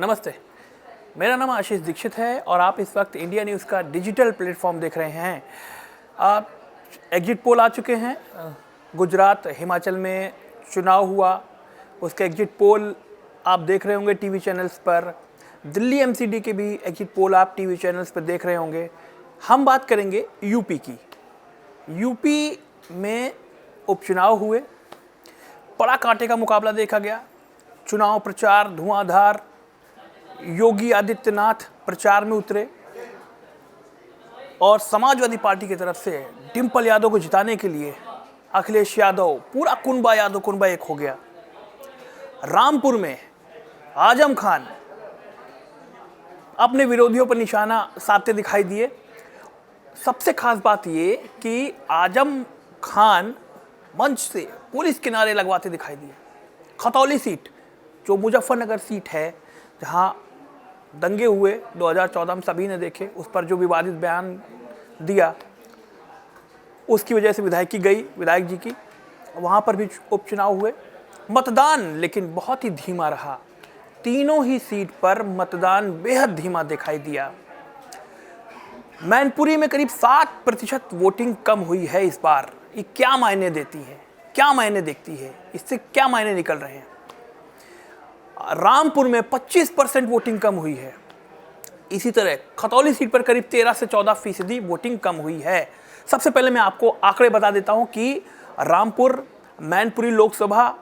नमस्ते, मेरा नाम आशीष दीक्षित है और आप इस वक्त इंडिया न्यूज़ का डिजिटल प्लेटफॉर्म देख रहे हैं। आप एग्जिट पोल आ चुके हैं। गुजरात, हिमाचल में चुनाव हुआ, उसके एग्जिट पोल आप देख रहे होंगे टीवी चैनल्स पर। दिल्ली एमसीडी के भी एग्जिट पोल आप टीवी चैनल्स पर देख रहे होंगे। हम बात करेंगे यूपी की। यूपी में उपचुनाव हुए, बड़ा कांटे का मुकाबला देखा गया। चुनाव प्रचार धुआंधार, योगी आदित्यनाथ प्रचार में उतरे और समाजवादी पार्टी की तरफ से डिंपल यादव को जिताने के लिए अखिलेश यादव, पूरा कुनबा यादव कुनबा एक हो गया। रामपुर में आजम खान अपने विरोधियों पर निशाना साधते दिखाई दिए। सबसे खास बात ये कि आजम खान मंच से पुलिस किनारे लगवाते दिखाई दिए। खतौली सीट, जो मुजफ्फरनगर सीट है जहां दंगे हुए 2014 में सभी ने देखे, उस पर जो विवादित बयान दिया उसकी वजह से विधायक जी की, वहां पर भी उपचुनाव हुए। मतदान लेकिन बहुत ही धीमा रहा। तीनों ही सीट पर मतदान बेहद धीमा दिखाई दिया। मैनपुरी में करीब 60% वोटिंग कम हुई है इस बार। ये क्या मायने देती है, क्या मायने देखती है, इससे क्या मायने निकल रहे हैं? रामपुर में 25% वोटिंग कम हुई है। इसी तरह खतौली सीट पर करीब 13 से 14% वोटिंग कम हुई है। सबसे पहले मैं आपको आंकड़े बता देता हूं कि रामपुर मैनपुरी लोकसभा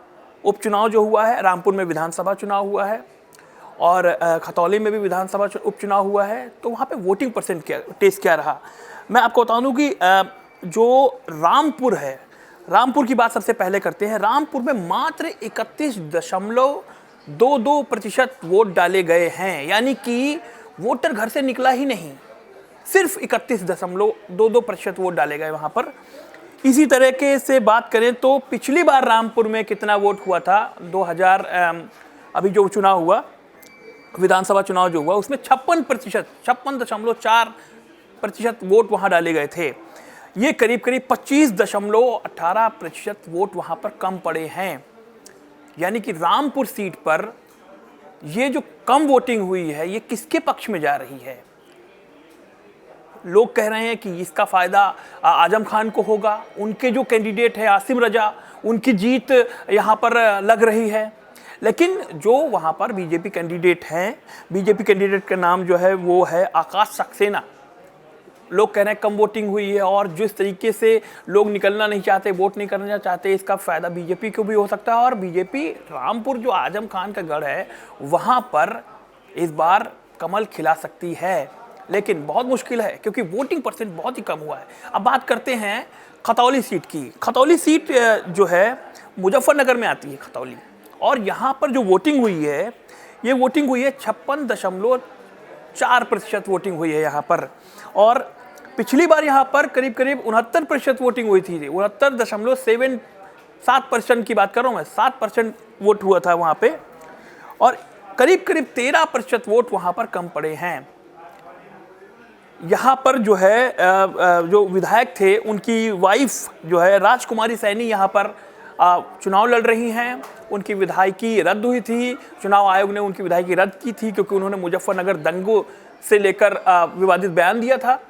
उपचुनाव जो हुआ है, रामपुर में विधानसभा चुनाव हुआ है और खतौली में भी विधानसभा उपचुनाव हुआ है, तो वहाँ पे वोटिंग परसेंट टेस्ट क्या रहा। मैं आपको बता दूं कि जो रामपुर है, रामपुर की बात सबसे पहले करते हैं। रामपुर में मात्र 31.22% वोट डाले गए हैं, यानी कि वोटर घर से निकला ही नहीं। सिर्फ 31.22% वोट डाले गए वहाँ पर। इसी तरीके से बात करें तो पिछली बार रामपुर में कितना वोट हुआ था, 2000 अभी जो चुनाव हुआ, विधानसभा चुनाव जो हुआ, उसमें 56.4% वोट वहाँ डाले गए थे। ये करीब 25.18% वोट वहाँ पर कम पड़े हैं। यानी कि रामपुर सीट पर ये जो कम वोटिंग हुई है, ये किसके पक्ष में जा रही है? लोग कह रहे हैं कि इसका फायदा आजम खान को होगा। उनके जो कैंडिडेट है आसिम रजा, उनकी जीत यहाँ पर लग रही है। लेकिन जो वहाँ पर बीजेपी कैंडिडेट हैं, बीजेपी कैंडिडेट का नाम जो है वो है आकाश सक्सेना। लोग कह रहे हैं कम वोटिंग हुई है और जिस तरीके से लोग निकलना नहीं चाहते, वोट नहीं करना चाहते, इसका फायदा बीजेपी को भी हो सकता है। और बीजेपी रामपुर जो आजम खान का गढ़ है, वहाँ पर इस बार कमल खिला सकती है, लेकिन बहुत मुश्किल है क्योंकि वोटिंग परसेंट बहुत ही कम हुआ है। अब बात करते हैं खतौली सीट की। खतौली सीट जो है मुजफ्फरनगर में आती है खतौली, और यहाँ पर जो वोटिंग हुई है, ये वोटिंग हुई है 56.4% वोटिंग हुई है यहाँ पर। और पिछली बार यहाँ पर करीब 69% वोटिंग हुई थी। 69.77% की बात कर रहा हूँ मैं, 7% वोट हुआ था वहाँ पे, और करीब 13% वोट वहाँ पर कम पड़े हैं। यहाँ पर जो है जो विधायक थे, उनकी वाइफ जो है राजकुमारी सैनी यहाँ पर चुनाव लड़ रही हैं। उनकी विधायकी रद्द हुई थी, चुनाव आयोग ने उनकी विधायकी रद्द की थी क्योंकि उन्होंने मुजफ्फरनगर दंगों से लेकर विवादित बयान दिया था।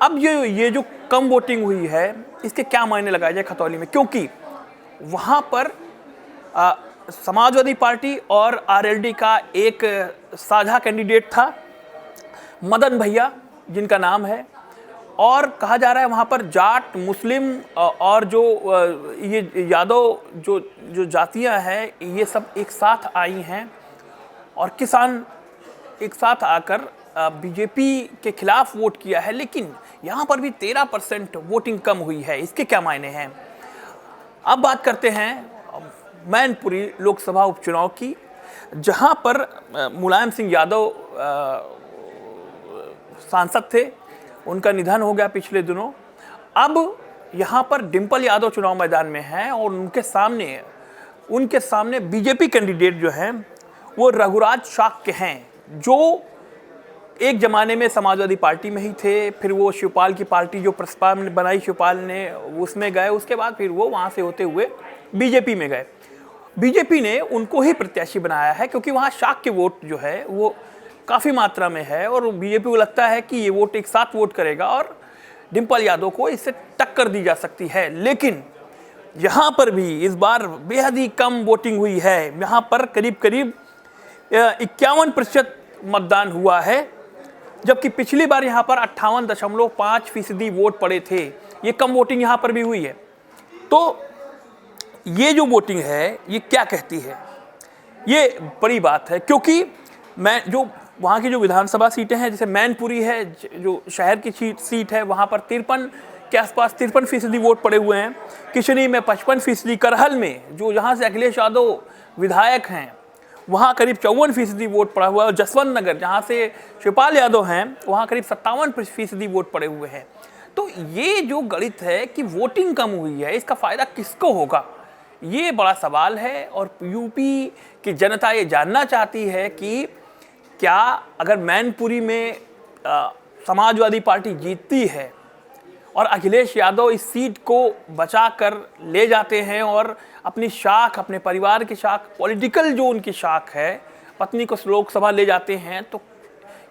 अब ये जो कम वोटिंग हुई है, इसके क्या मायने लगाए जाए खतौली में, क्योंकि वहाँ पर समाजवादी पार्टी और आरएलडी का एक साझा कैंडिडेट था, मदन भैया जिनका नाम है, और कहा जा रहा है वहाँ पर जाट, मुस्लिम और जो ये यादव जो जातियाँ हैं, ये सब एक साथ आई हैं और किसान एक साथ आकर बीजेपी के खिलाफ वोट किया है। लेकिन यहाँ पर भी 13% वोटिंग कम हुई है। इसके क्या मायने हैं? अब बात करते हैं मैनपुरी लोकसभा उपचुनाव की, जहाँ पर मुलायम सिंह यादव सांसद थे, उनका निधन हो गया पिछले दिनों। अब यहाँ पर डिंपल यादव चुनाव मैदान में हैं और उनके सामने बीजेपी कैंडिडेट जो हैं वो रघुराज शाक्य हैं, जो एक ज़माने में समाजवादी पार्टी में ही थे। फिर वो शिवपाल की पार्टी जो प्रस्ताव बनाई शिवपाल ने, उसमें गए। उसके बाद फिर वो वहाँ से होते हुए बीजेपी में गए। बीजेपी ने उनको ही प्रत्याशी बनाया है, क्योंकि वहाँ शाक के वोट जो है वो काफ़ी मात्रा में है और बीजेपी को लगता है कि ये वोट एक साथ वोट करेगा और डिम्पल यादव को इससे टक्कर दी जा सकती है। लेकिन यहाँ पर भी इस बार बेहद ही कम वोटिंग हुई है। यहाँ पर करीब करीब 51% मतदान हुआ है, जबकि पिछली बार यहाँ पर 58.5% वोट पड़े थे। ये कम वोटिंग यहाँ पर भी हुई है। तो ये जो वोटिंग है ये क्या कहती है, ये बड़ी बात है, क्योंकि मैं जो वहाँ की जो विधानसभा सीटें हैं, जैसे मैनपुरी है जो शहर की सीट है, वहाँ पर 53 के आसपास 53% वोट पड़े हुए हैं। किशनी में 55%, करहल में जो जहाँ से अखिलेश यादव विधायक हैं वहाँ करीब 54% वोट पड़ा हुआ है, और जसवंत नगर जहाँ से शिवपाल यादव हैं वहाँ करीब 57% वोट पड़े हुए हैं। तो ये जो गणित है कि वोटिंग कम हुई है, इसका फ़ायदा किसको होगा, ये बड़ा सवाल है। और यूपी की जनता ये जानना चाहती है कि क्या अगर मैनपुरी में समाजवादी पार्टी जीतती है और अखिलेश यादव इस सीट को बचा कर ले जाते हैं और अपनी शाख, अपने परिवार की शाख, पॉलिटिकल जो उनकी शाख है, पत्नी को लोकसभा ले जाते हैं, तो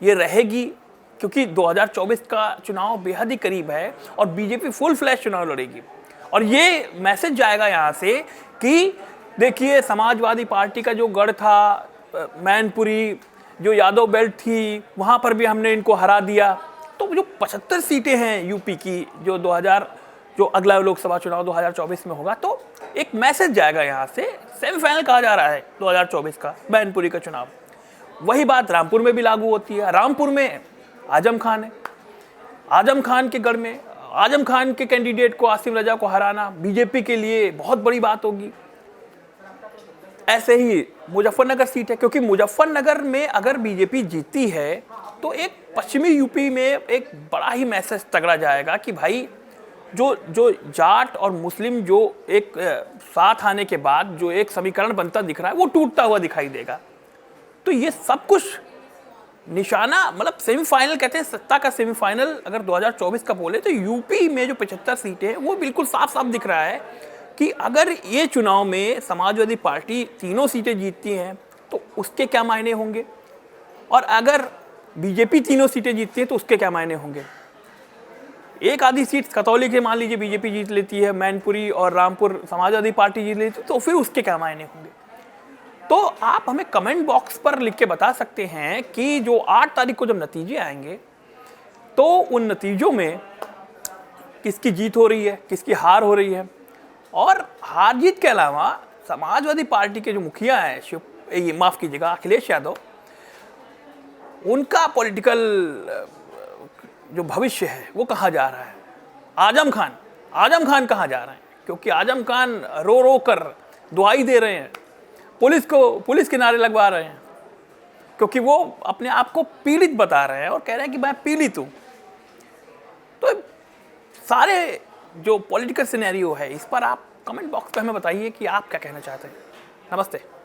ये रहेगी, क्योंकि 2024 का चुनाव बेहद ही करीब है और बीजेपी फुल फ्लैश चुनाव लड़ेगी। और ये मैसेज जाएगा यहाँ से कि देखिए समाजवादी पार्टी का जो गढ़ था, मैनपुरी जो यादव बेल्ट थी, वहाँ पर भी हमने इनको हरा दिया। तो जो 75 सीटें हैं यूपी की, जो अगला लोकसभा चुनाव 2024 में होगा, तो एक मैसेज जाएगा यहाँ से। सेमीफाइनल कहा जा रहा है 2024 का मैनपुरी का चुनाव। वही बात रामपुर में भी लागू होती है। रामपुर में आजम खान है, आजम खान के गढ़ में आजम खान के कैंडिडेट को, आसिम रजा को हराना बीजेपी के लिए बहुत बड़ी बात होगी। ऐसे ही मुजफ्फरनगर सीट है, क्योंकि मुजफ्फरनगर में अगर बीजेपी जीतती है तो एक पश्चिमी यूपी में एक बड़ा ही मैसेज तगड़ा जाएगा कि भाई जो जाट और मुस्लिम जो एक साथ आने के बाद जो एक समीकरण बनता दिख रहा है वो टूटता हुआ दिखाई देगा। तो ये सब कुछ निशाना, मतलब सेमीफाइनल कहते हैं, सत्ता का सेमीफाइनल अगर 2024 का बोले तो यूपी में जो 75 सीटें हैं वो बिल्कुल साफ साफ दिख रहा है कि अगर ये चुनाव में समाजवादी पार्टी तीनों सीटें जीतती हैं तो उसके क्या मायने होंगे, और अगर बीजेपी तीनों सीटें जीतती है तो उसके क्या मायने होंगे। एक आधी सीट खतौली के मान लीजिए बीजेपी जीत लेती है, मैनपुरी और रामपुर समाजवादी पार्टी जीत लेती है, तो फिर उसके क्या मायने होंगे। तो आप हमें कमेंट बॉक्स पर लिख के बता सकते हैं कि जो 8 तारीख को जब नतीजे आएंगे तो उन नतीजों में किसकी जीत हो रही है, किसकी हार हो रही है। और हार जीत के अलावा समाजवादी पार्टी के जो मुखिया हैं, माफ़ कीजिएगा, अखिलेश यादव, उनका पॉलिटिकल जो भविष्य है वो कहाँ जा रहा है। आजम खान कहाँ जा रहे हैं, क्योंकि आजम खान रो रो कर दुआई दे रहे हैं, पुलिस के नारे लगवा रहे हैं, क्योंकि वो अपने आप को पीड़ित बता रहे हैं और कह रहे हैं कि मैं पीड़ित हूँ। तो सारे जो पॉलिटिकल सिनेरियो है इस पर आप कमेंट बॉक्स पे हमें बताइए कि आप क्या कहना चाहते हैं। नमस्ते।